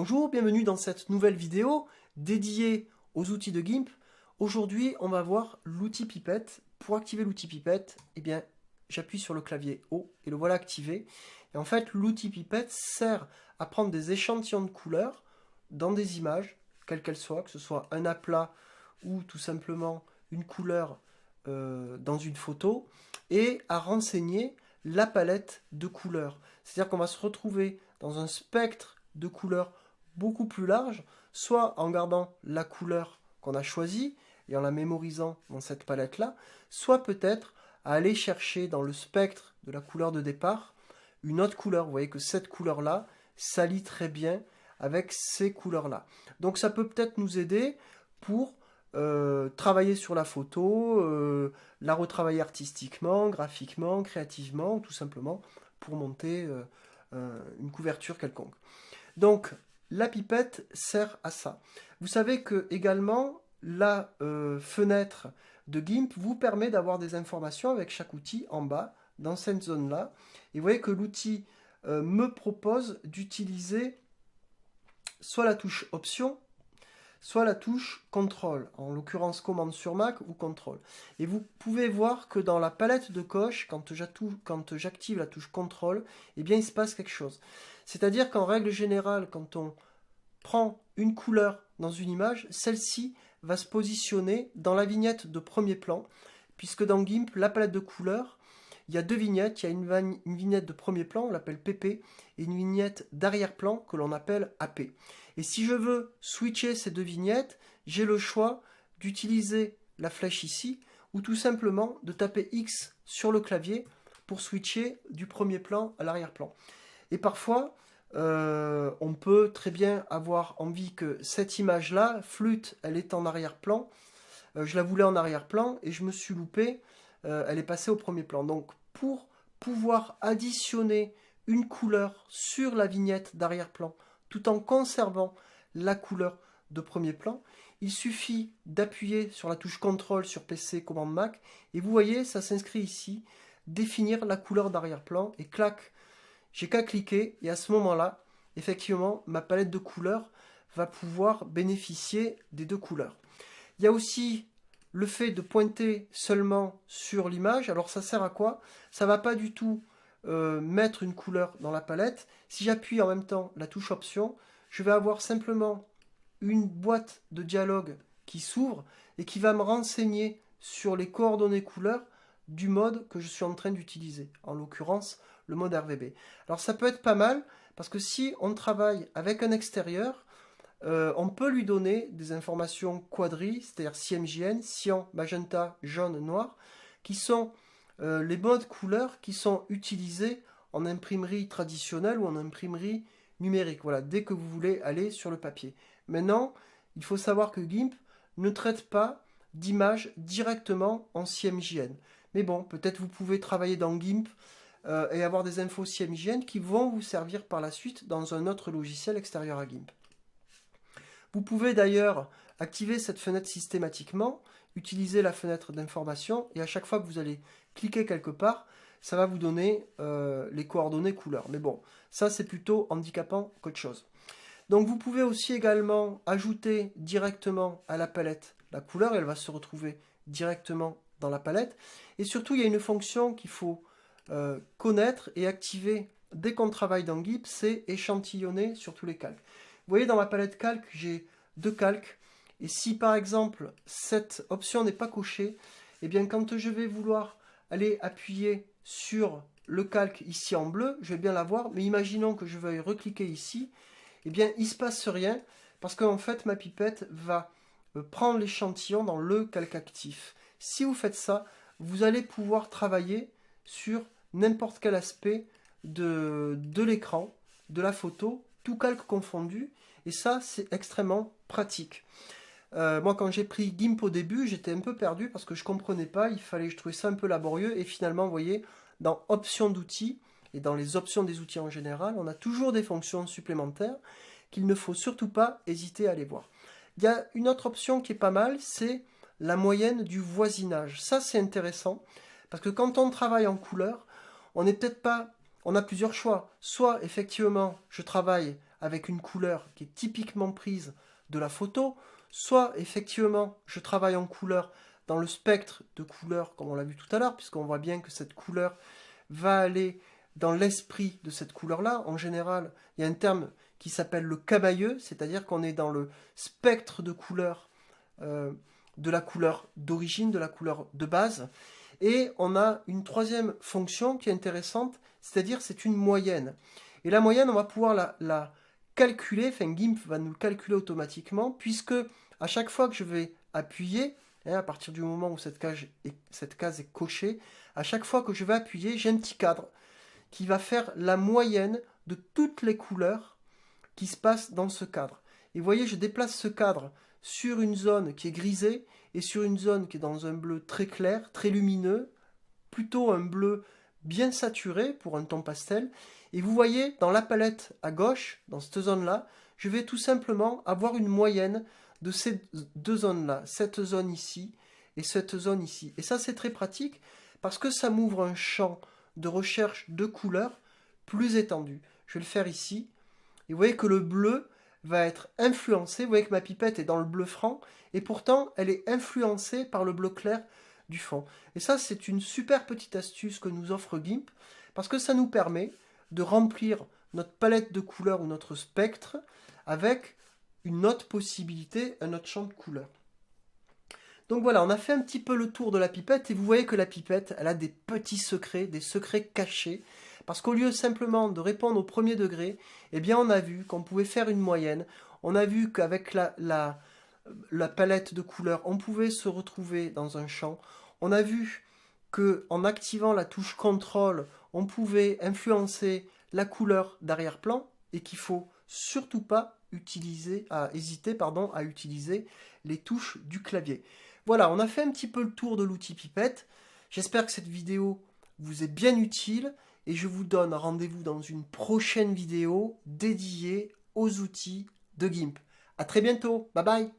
Bonjour, bienvenue dans cette nouvelle vidéo dédiée aux outils de GIMP. Aujourd'hui, on va voir l'outil pipette. Pour activer l'outil pipette, eh bien, j'appuie sur le clavier O et le voilà activé. Et en fait, l'outil pipette sert à prendre des échantillons de couleurs dans des images, quelles qu'elles soient, que ce soit un aplat ou tout simplement une couleur dans une photo, et à renseigner la palette de couleurs. C'est-à-dire qu'on va se retrouver dans un spectre de couleurs beaucoup plus large, soit en gardant la couleur qu'on a choisie et en la mémorisant dans cette palette-là, soit peut-être à aller chercher dans le spectre de la couleur de départ une autre couleur. Vous voyez que cette couleur-là s'allie très bien avec ces couleurs-là. Donc ça peut peut-être nous aider pour travailler sur la photo, la retravailler artistiquement, graphiquement, créativement, ou tout simplement pour monter une couverture quelconque. Donc, la pipette sert à ça. Vous savez que également, la fenêtre de GIMP vous permet d'avoir des informations avec chaque outil en bas, dans cette zone-là. Et vous voyez que l'outil me propose d'utiliser soit la touche Option, soit la touche Contrôle, en l'occurrence commande sur Mac ou Contrôle. Et vous pouvez voir que dans la palette de coche, quand j'active la touche Contrôle, eh bien il se passe quelque chose. C'est-à-dire qu'en règle générale, quand on prend une couleur dans une image, celle-ci va se positionner dans la vignette de premier plan, puisque dans GIMP, la palette de couleurs, il y a deux vignettes. Il y a une vignette de premier plan, on l'appelle PP, et une vignette d'arrière-plan que l'on appelle AP. Et si je veux switcher ces deux vignettes, j'ai le choix d'utiliser la flèche ici, ou tout simplement de taper X sur le clavier pour switcher du premier plan à l'arrière-plan. Et parfois, on peut très bien avoir envie que cette image-là, flûte, elle est en arrière-plan. Je la voulais en arrière-plan et je me suis loupé. Elle est passée au premier plan. Donc, pour pouvoir additionner une couleur sur la vignette d'arrière-plan, tout en conservant la couleur de premier plan, il suffit d'appuyer sur la touche CTRL sur PC, commande Mac, et vous voyez, ça s'inscrit ici, définir la couleur d'arrière-plan, et clac, j'ai qu'à cliquer, et à ce moment-là, effectivement, ma palette de couleurs va pouvoir bénéficier des deux couleurs. Il y a aussi le fait de pointer seulement sur l'image. Alors ça sert à quoi? Ça ne va pas du tout mettre une couleur dans la palette. Si j'appuie en même temps la touche Option, je vais avoir simplement une boîte de dialogue qui s'ouvre et qui va me renseigner sur les coordonnées couleurs du mode que je suis en train d'utiliser, en l'occurrence le mode RGB. Alors ça peut être pas mal, parce que si on travaille avec un extérieur, on peut lui donner des informations quadri, c'est-à-dire CMJN, cyan, magenta, jaune, noir, qui sont les modes couleurs qui sont utilisés en imprimerie traditionnelle ou en imprimerie numérique. Voilà, dès que vous voulez aller sur le papier. Maintenant, il faut savoir que GIMP ne traite pas d'images directement en CMJN. Mais bon, peut-être vous pouvez travailler dans GIMP et avoir des infos CMJN qui vont vous servir par la suite dans un autre logiciel extérieur à GIMP. Vous pouvez d'ailleurs activer cette fenêtre systématiquement, utiliser la fenêtre d'information, et à chaque fois que vous allez cliquer quelque part, ça va vous donner les coordonnées couleurs. Mais bon, ça c'est plutôt handicapant qu'autre chose. Donc vous pouvez aussi également ajouter directement à la palette la couleur, elle va se retrouver directement dans la palette. Et surtout, il y a une fonction qu'il faut connaître et activer dès qu'on travaille dans GIMP, c'est échantillonner sur tous les calques. Vous voyez, dans ma palette calque, j'ai deux calques. Et si par exemple, cette option n'est pas cochée, eh bien quand je vais vouloir aller appuyer sur le calque ici en bleu, je vais bien l'avoir. Mais imaginons que je veuille recliquer ici, eh bien il ne se passe rien, parce qu'en fait ma pipette va prendre l'échantillon dans le calque actif. Si vous faites ça, vous allez pouvoir travailler sur n'importe quel aspect de l'écran, de la photo, tout calque confondu, et ça c'est extrêmement pratique. Moi quand j'ai pris GIMP au début, j'étais un peu perdu parce que je comprenais pas, je trouvais ça un peu laborieux, et finalement vous voyez, dans options d'outils, et dans les options des outils en général, on a toujours des fonctions supplémentaires qu'il ne faut surtout pas hésiter à aller voir. Il y a une autre option qui est pas mal, c'est la moyenne du voisinage. Ça c'est intéressant, parce que quand on travaille en couleur, on n'est peut-être pas... On a plusieurs choix. Soit, effectivement, je travaille avec une couleur qui est typiquement prise de la photo, soit effectivement je travaille en couleur dans le spectre de couleurs comme on l'a vu tout à l'heure, puisqu'on voit bien que cette couleur va aller dans l'esprit de cette couleur-là. En général, il y a un terme qui s'appelle le camailleux, c'est-à-dire qu'on est dans le spectre de couleurs de la couleur d'origine, de la couleur de base. Et on a une troisième fonction qui est intéressante, c'est-à-dire c'est une moyenne. Et la moyenne, on va pouvoir la calculer, enfin GIMP va nous le calculer automatiquement, puisque à chaque fois que je vais appuyer, à partir du moment où cette case est cochée, à chaque fois que je vais appuyer, j'ai un petit cadre qui va faire la moyenne de toutes les couleurs qui se passent dans ce cadre. Et vous voyez, je déplace ce cadre sur une zone qui est grisée et sur une zone qui est dans un bleu très clair, très lumineux, plutôt un bleu bien saturé pour un ton pastel. Et vous voyez, dans la palette à gauche, dans cette zone-là, je vais tout simplement avoir une moyenne de ces deux zones-là, cette zone ici et cette zone ici. Et ça, c'est très pratique parce que ça m'ouvre un champ de recherche de couleurs plus étendu. Je vais le faire ici. Et vous voyez que le bleu va être influencé. Vous voyez que ma pipette est dans le bleu franc et pourtant, elle est influencée par le bleu clair du fond. Et ça, c'est une super petite astuce que nous offre GIMP parce que ça nous permet de remplir notre palette de couleurs ou notre spectre avec une autre possibilité, un autre champ de couleurs. Donc voilà, on a fait un petit peu le tour de la pipette et vous voyez que la pipette, elle a des petits secrets, des secrets cachés. Parce qu'au lieu simplement de répondre au premier degré, eh bien on a vu qu'on pouvait faire une moyenne. On a vu qu'avec la palette de couleurs, on pouvait se retrouver dans un champ. On a vu qu'en activant la touche contrôle, on pouvait influencer la couleur d'arrière-plan et qu'il faut surtout pas hésiter à utiliser les touches du clavier. Voilà, on a fait un petit peu le tour de l'outil pipette. J'espère que cette vidéo vous est bien utile et je vous donne rendez-vous dans une prochaine vidéo dédiée aux outils de GIMP. À très bientôt, bye bye.